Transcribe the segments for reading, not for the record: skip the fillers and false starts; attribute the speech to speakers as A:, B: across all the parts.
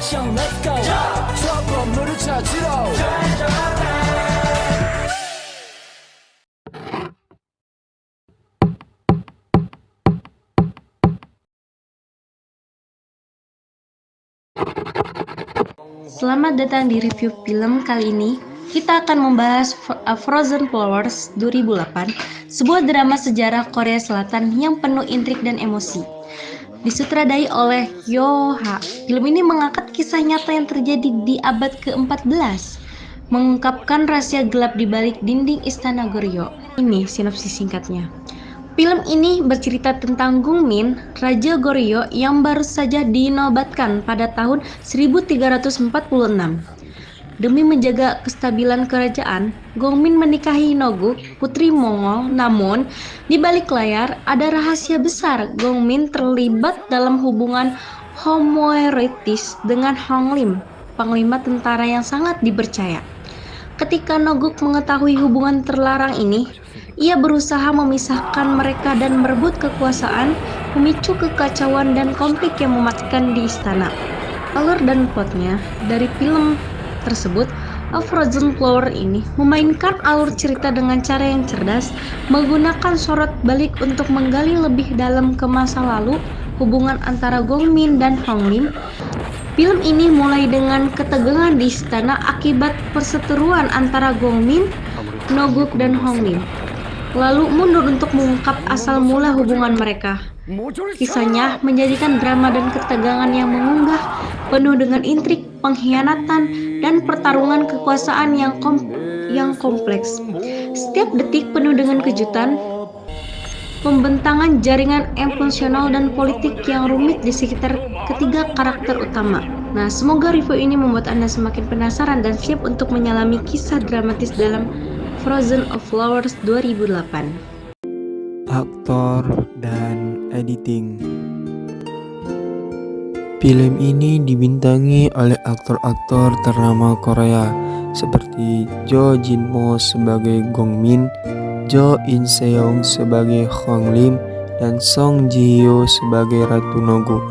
A: 액션 let's go 저 건물을 찾으러
B: Selamat datang di review film kali ini. Kita akan membahas Frozen Flowers 2008, sebuah drama sejarah Korea Selatan yang penuh intrik dan emosi. Disutradai oleh Yoo Ha, film ini mengangkat kisah nyata yang terjadi di abad ke-14, mengungkapkan rahasia gelap di balik dinding istana Goryeo. Ini sinopsis singkatnya. Film ini bercerita tentang Gongmin, Raja Goryeo yang baru saja dinobatkan pada tahun 1346. Demi menjaga kestabilan kerajaan, Gongmin menikahi Noguk, putri Mongol. Namun, di balik layar ada rahasia besar. Gongmin terlibat dalam hubungan homoerotis dengan Hong Lim, panglima tentara yang sangat dipercaya. Ketika Noguk mengetahui hubungan terlarang ini, ia berusaha memisahkan mereka dan merebut kekuasaan, memicu kekacauan dan konflik yang mematikan di istana. Alur dan plotnya dari film tersebut, A Frozen Flower ini memainkan alur cerita dengan cara yang cerdas, menggunakan sorot balik untuk menggali lebih dalam ke masa lalu hubungan antara Gongmin dan Hong Lim. Film ini mulai dengan ketegangan di istana akibat perseteruan antara Gongmin, Noguk, dan Hong Lim, lalu mundur untuk mengungkap asal mula hubungan mereka. Kisahnya menjadikan drama dan ketegangan yang mengunggah, penuh dengan intrik, pengkhianatan, dan pertarungan kekuasaan yang kompleks. Setiap detik penuh dengan kejutan, pembentangan jaringan emosional dan politik yang rumit di sekitar ketiga karakter utama. Nah, semoga review ini membuat Anda semakin penasaran dan siap untuk menyelami kisah dramatis dalam Frozen Flowers 2008.
C: Aktor dan editing. Film ini dibintangi oleh aktor-aktor ternama Korea seperti Jo Jin Mo sebagai Gongmin, Jo In Seong sebagai Hong Lim, dan Song Ji Hyo sebagai Ratu Noguk.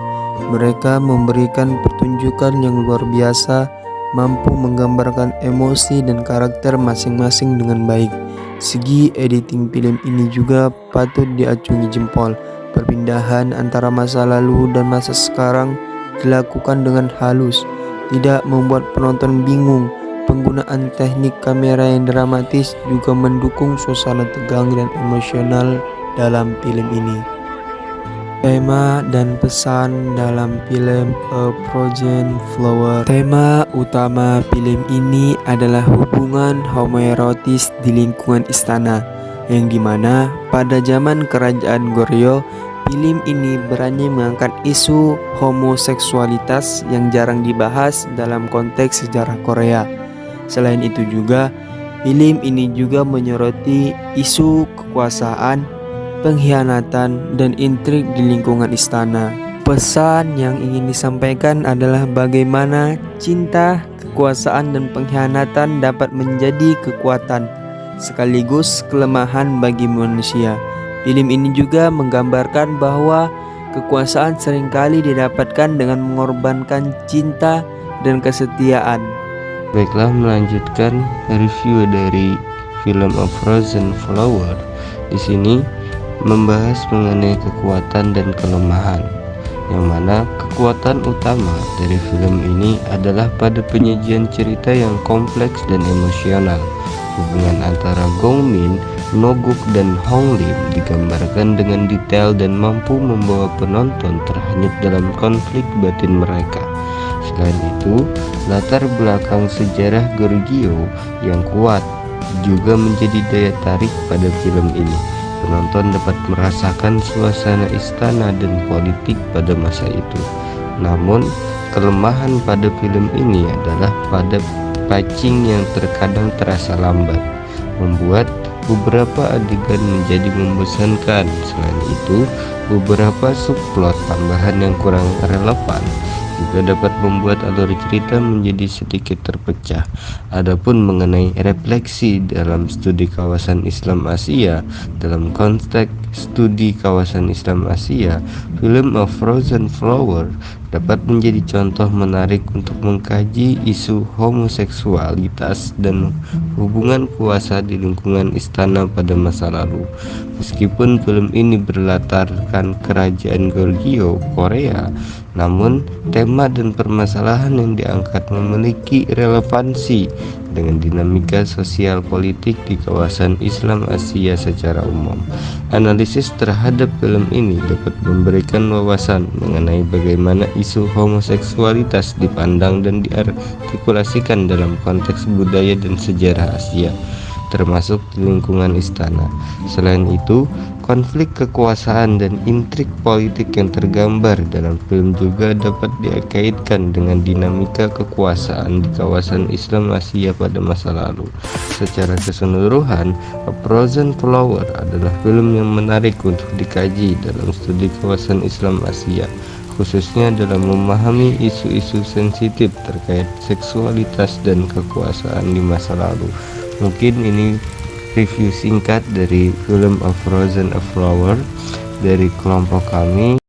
C: Mereka memberikan pertunjukan yang luar biasa, mampu menggambarkan emosi dan karakter masing-masing dengan baik. Segi editing film ini juga patut diacungi jempol. Perpindahan antara masa lalu dan masa sekarang dilakukan dengan halus, tidak membuat penonton bingung. Penggunaan teknik kamera yang dramatis juga mendukung suasana tegang dan emosional dalam film ini. Tema dan pesan dalam film A Frozen Flower. Tema utama film ini adalah hubungan homoerotis di lingkungan istana, yang dimana pada zaman kerajaan Goryeo, film ini berani mengangkat isu homoseksualitas yang jarang dibahas dalam konteks sejarah Korea. Selain itu juga, film ini juga menyoroti isu kekuasaan, pengkhianatan, dan intrik di lingkungan istana. Pesan yang ingin disampaikan adalah bagaimana cinta, kekuasaan, dan pengkhianatan dapat menjadi kekuatan sekaligus kelemahan bagi manusia. Film ini juga menggambarkan bahwa kekuasaan seringkali didapatkan dengan mengorbankan cinta dan kesetiaan.
D: Baiklah, melanjutkan review dari film A Frozen Flower. Di sini membahas mengenai kekuatan dan kelemahan, yang mana kekuatan utama dari film ini adalah pada penyajian cerita yang kompleks dan emosional. Hubungan antara Gongmin, Noguk, dan Hong Lim digambarkan dengan detail dan mampu membawa penonton terhanyut dalam konflik batin mereka. Selain itu, latar belakang sejarah Goryeo yang kuat juga menjadi daya tarik pada film ini. Penonton dapat merasakan suasana istana dan politik pada masa itu. Namun, kelemahan pada film ini adalah pada pacing yang terkadang terasa lambat, membuat beberapa adegan menjadi membosankan. Selain itu, beberapa subplot tambahan yang kurang relevan juga dapat membuat alur cerita menjadi sedikit terpecah. Adapun mengenai refleksi dalam studi kawasan Islam Asia, dalam konteks studi kawasan Islam Asia, film A Frozen Flower dapat menjadi contoh menarik untuk mengkaji isu homoseksualitas dan hubungan kuasa di lingkungan istana pada masa lalu. Meskipun film ini berlatarkan kerajaan Goryeo, Korea, namun tema dan permasalahan yang diangkat memiliki relevansi dengan dinamika sosial politik di kawasan Islam Asia secara umum. Analisis terhadap film ini dapat memberikan wawasan mengenai bagaimana isu homoseksualitas dipandang dan diartikulasikan dalam konteks budaya dan sejarah Asia, termasuk di lingkungan istana. Selain itu, konflik kekuasaan dan intrik politik yang tergambar dalam film juga dapat dikaitkan dengan dinamika kekuasaan di kawasan Islam Asia pada masa lalu. Secara keseluruhan, A Frozen Flower adalah film yang menarik untuk dikaji dalam studi kawasan Islam Asia, khususnya dalam memahami isu-isu sensitif terkait seksualitas dan kekuasaan di masa lalu. Mungkin ini review singkat dari film A Frozen Flower dari kelompok kami.